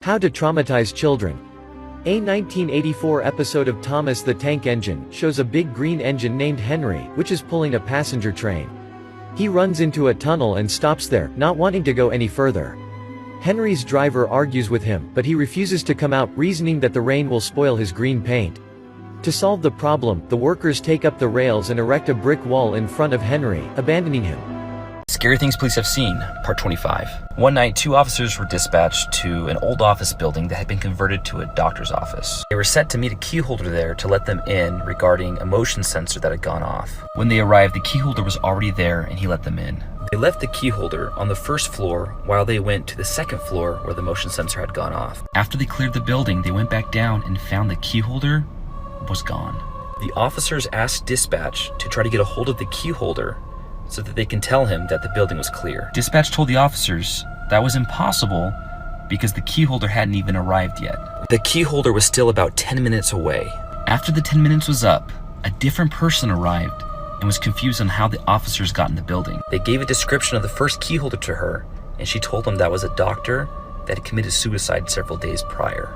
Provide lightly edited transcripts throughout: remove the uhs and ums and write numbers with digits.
How to Traumatize Children. A 1984 episode of Thomas the Tank Engine shows a big green engine named Henry, which is pulling a passenger train. He runs into a tunnel and stops there, not wanting to go any further. Henry's driver argues with him, but he refuses to come out, reasoning that the rain will spoil his green paint. To solve the problem, the workers take up the rails and erect a brick wall in front of Henry, abandoning him. Scary Things Police Have Seen, Part 25. One night, two officers were dispatched to an old office building that had been converted to a doctor's office. They were set to meet a key holder there to let them in regarding a motion sensor that had gone off. When they arrived, the key holder was already there and he let them in. They left the key holder on the first floor while they went to the second floor where the motion sensor had gone off. After they cleared the building, they went back down and found the key holder was gone. The officers asked dispatch to try to get a hold of the key holder so that they can tell him that the building was clear. Dispatch told the officers that was impossible because the key holder hadn't even arrived yet. The key holder was still about 10 minutes away. After the 10 minutes was up, a different person arrived and was confused on how the officers got in the building. They gave a description of the first key holder to her, and she told them that was a doctor that had committed suicide several days prior.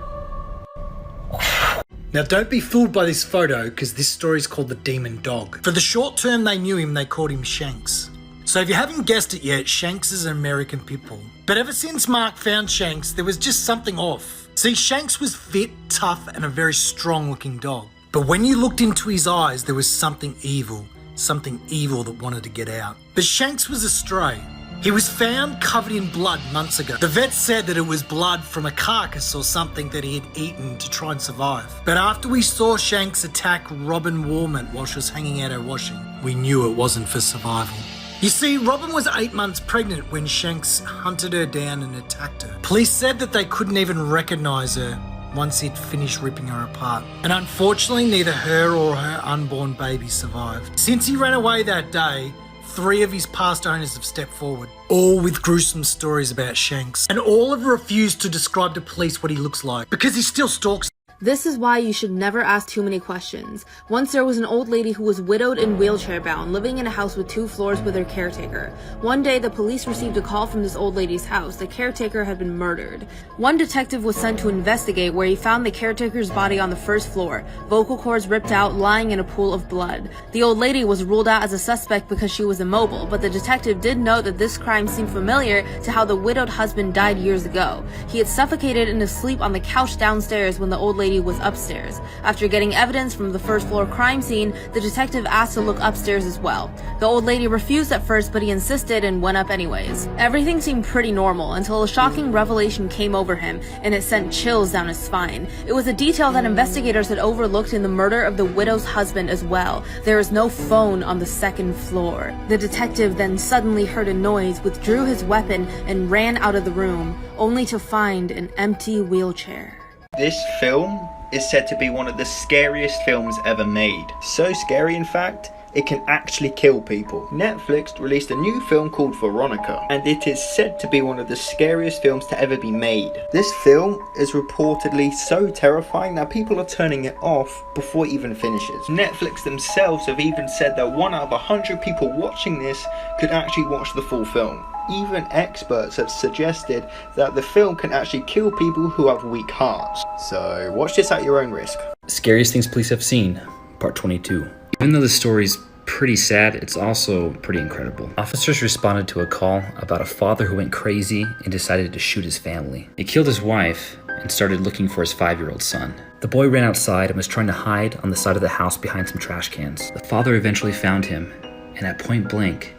Now don't be fooled by this photo, because this story is called The Demon Dog. For the short term they knew him, they called him Shanks. So if you haven't guessed it yet, Shanks is an American pit bull. But ever since Mark found Shanks, there was just something off. See, Shanks was fit, tough, and a very strong looking dog. But when you looked into his eyes, there was something evil that wanted to get out. But Shanks was a stray. He was found covered in blood months ago. The vet said that it was blood from a carcass or something that he had eaten to try and survive. But after we saw Shanks attack Robin Warmont while she was hanging out her washing, we knew it wasn't for survival. You see, Robin was 8 months pregnant when Shanks hunted her down and attacked her. Police said that they couldn't even recognise her once he'd finished ripping her apart. And unfortunately, neither her or her unborn baby survived. Since he ran away that day, 3 of his past owners have stepped forward, all with gruesome stories about Shanks. And all have refused to describe to police what he looks like, because he still stalks. This is why you should never ask too many questions. Once there was an old lady who was widowed and wheelchair bound, living in a house with 2 floors with her caretaker. One day, the police received a call from this old lady's house. The caretaker had been murdered. One detective was sent to investigate, where he found the caretaker's body on the first floor, vocal cords ripped out, lying in a pool of blood. The old lady was ruled out as a suspect because she was immobile, but the detective did note that this crime seemed familiar to how the widowed husband died years ago. He had suffocated in his sleep on the couch downstairs when the old lady was upstairs. After getting evidence from the first floor crime scene, the detective asked to look upstairs as well. The old lady refused at first, but he insisted and went up anyways. Everything seemed pretty normal until a shocking revelation came over him, and it sent chills down his spine. It was a detail that investigators had overlooked in the murder of the widow's husband as well. There is no phone on the 2nd floor. The detective then suddenly heard a noise, withdrew his weapon, and ran out of the room, only to find an empty wheelchair. This film is said to be one of the scariest films ever made. So scary, in fact, it can actually kill people. Netflix released a new film called Veronica, and it is said to be one of the scariest films to ever be made. This film is reportedly so terrifying that people are turning it off before it even finishes. Netflix themselves have even said that 1 out of 100 people watching this could actually watch the full film. Even experts have suggested that the film can actually kill people who have weak hearts. So watch this at your own risk. Scariest Things Police Have Seen, Part 22. Even though the story's pretty sad, it's also pretty incredible. Officers responded to a call about a father who went crazy and decided to shoot his family. He killed his wife and started looking for his 5-year-old son. The boy ran outside and was trying to hide on the side of the house behind some trash cans. The father eventually found him, and at point blank,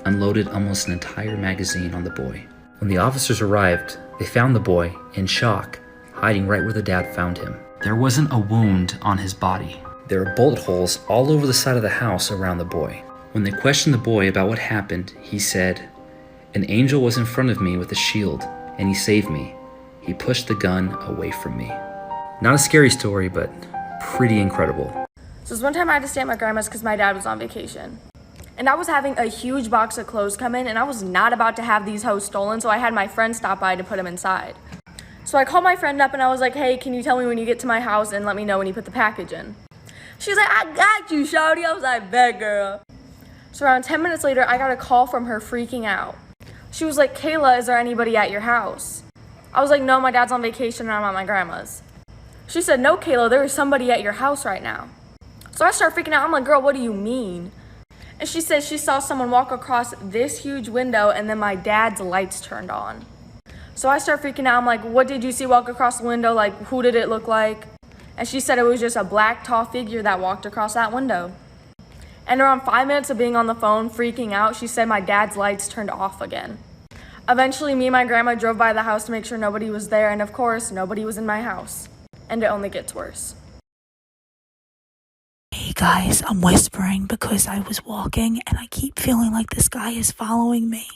unloaded almost an entire magazine on the boy. When the officers arrived, they found the boy, in shock, hiding right where the dad found him. There wasn't a wound on his body. There were bullet holes all over the side of the house around the boy. When they questioned the boy about what happened, he said, "An angel was in front of me with a shield, and he saved me. He pushed the gun away from me." Not a scary story, but pretty incredible. So this one time I had to stay at my grandma's because my dad was on vacation. And I was having a huge box of clothes come in, and I was not about to have these hoes stolen, so I had my friend stop by to put them inside. So I called my friend up and I was like, "Hey, can you tell me when you get to my house and let me know when you put the package in?" She's like, "I got you, shawty." I was like, "Bet, girl." So around 10 minutes later, I got a call from her freaking out. She was like, "Kayla, is there anybody at your house?" I was like, no, my dad's on vacation and I'm at my grandma's. She said, no, Kayla, there is somebody at your house right now. So I start freaking out. I'm like, girl, what do you mean? And she said she saw someone walk across this huge window and then my dad's lights turned on. So I start freaking out. I'm like, what did you see walk across the window? Like, who did it look like? And she said it was just a black, tall figure that walked across that window. And around 5 minutes of being on the phone, freaking out, she said my dad's lights turned off again. Eventually, me and my grandma drove by the house to make sure nobody was there, and of course, nobody was in my house. And it only gets worse. Hey guys, I'm whispering because I was walking and I keep feeling like this guy is following me.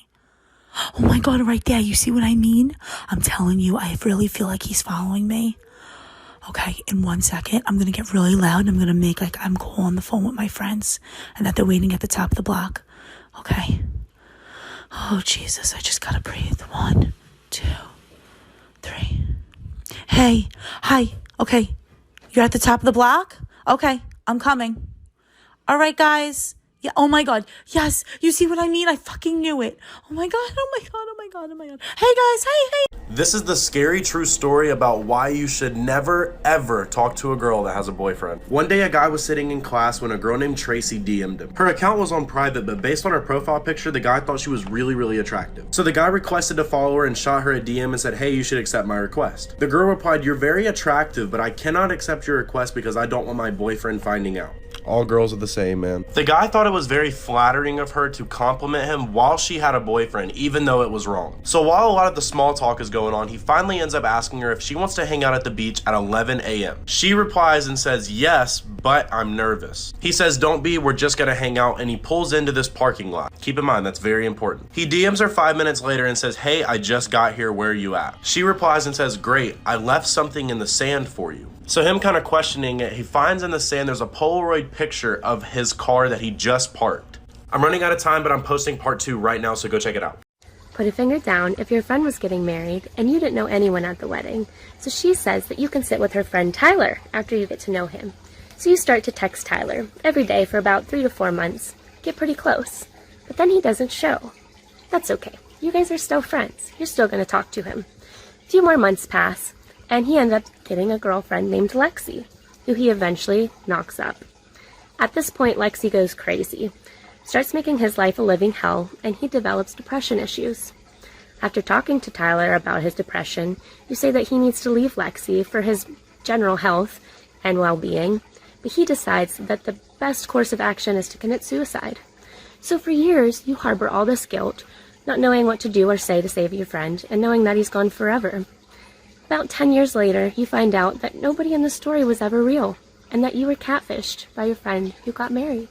Oh my god, right there, you see what I mean? I'm telling you, I really feel like he's following me. Okay, in 1 second, I'm gonna get really loud and I'm gonna make like I'm cool on the phone with my friends and that they're waiting at the top of the block. Okay. Oh Jesus, I just gotta breathe. 1, 2, 3. Hey, hi, okay. You're at the top of the block? Okay, I'm coming. All right, guys. Yeah, oh my god. Yes, you see what I mean? I fucking knew it. Oh my god, oh my god, oh my god, oh my god. Hey guys, hey. This is the scary true story about why you should never ever talk to a girl that has a boyfriend. One day a guy was sitting in class when a girl named Tracy DM'd him. Her account was on private, but based on her profile picture, the guy thought she was really attractive. So the guy requested to follow her and shot her a DM and said, hey, you should accept my request. The girl replied, you're very attractive, but I cannot accept your request because I don't want my boyfriend finding out. All girls are the same, man. The guy thought it was very flattering of her to compliment him while she had a boyfriend, even though it was wrong. So while a lot of the small talk is going on, he finally ends up asking her if she wants to hang out at the beach at 11 a.m. She replies and says, yes, but I'm nervous. He says, don't be, we're just gonna hang out, and he pulls into this parking lot. Keep in mind, that's very important. He DMs her 5 minutes later and says, hey, I just got here, where are you at? She replies and says, great, I left something in the sand for you. So him kind of questioning it, he finds in the sand there's a Polaroid picture of his car that he just parked. I'm running out of time, but I'm posting part 2 right now, so go check it out. Put a finger down if your friend was getting married and you didn't know anyone at the wedding. So she says that you can sit with her friend Tyler after you get to know him. So you start to text Tyler every day for about 3 to 4 months. Get pretty close. But then he doesn't show. That's okay. You guys are still friends. You're still going to talk to him. A few more months pass, and he ends up getting a girlfriend named Lexi, who he eventually knocks up. At this point, Lexi goes crazy, starts making his life a living hell, and he develops depression issues. After talking to Tyler about his depression, you say that he needs to leave Lexi for his general health and well-being, but he decides that the best course of action is to commit suicide. So for years, you harbor all this guilt, not knowing what to do or say to save your friend, and knowing that he's gone forever. About 10 years later, you find out that nobody in the story was ever real, and that you were catfished by your friend who got married.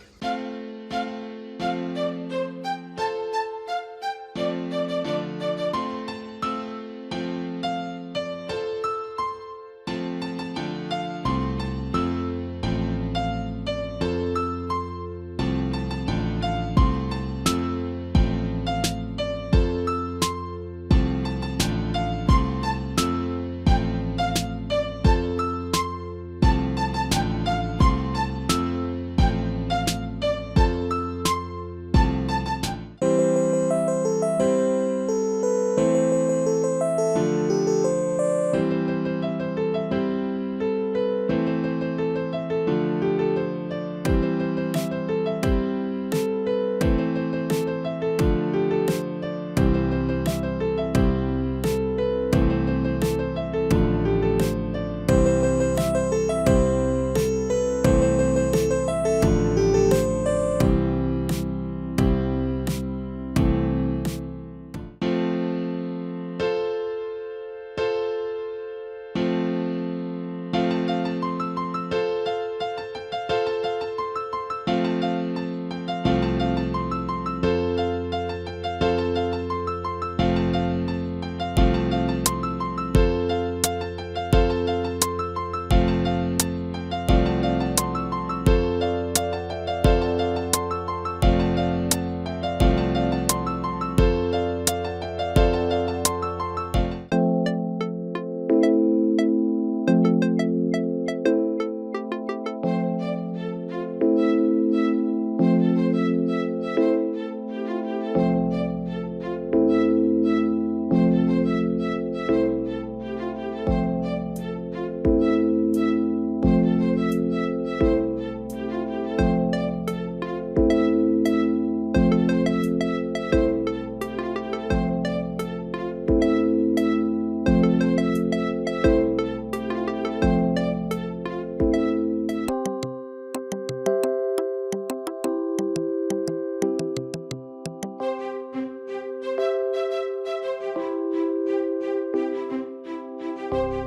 you.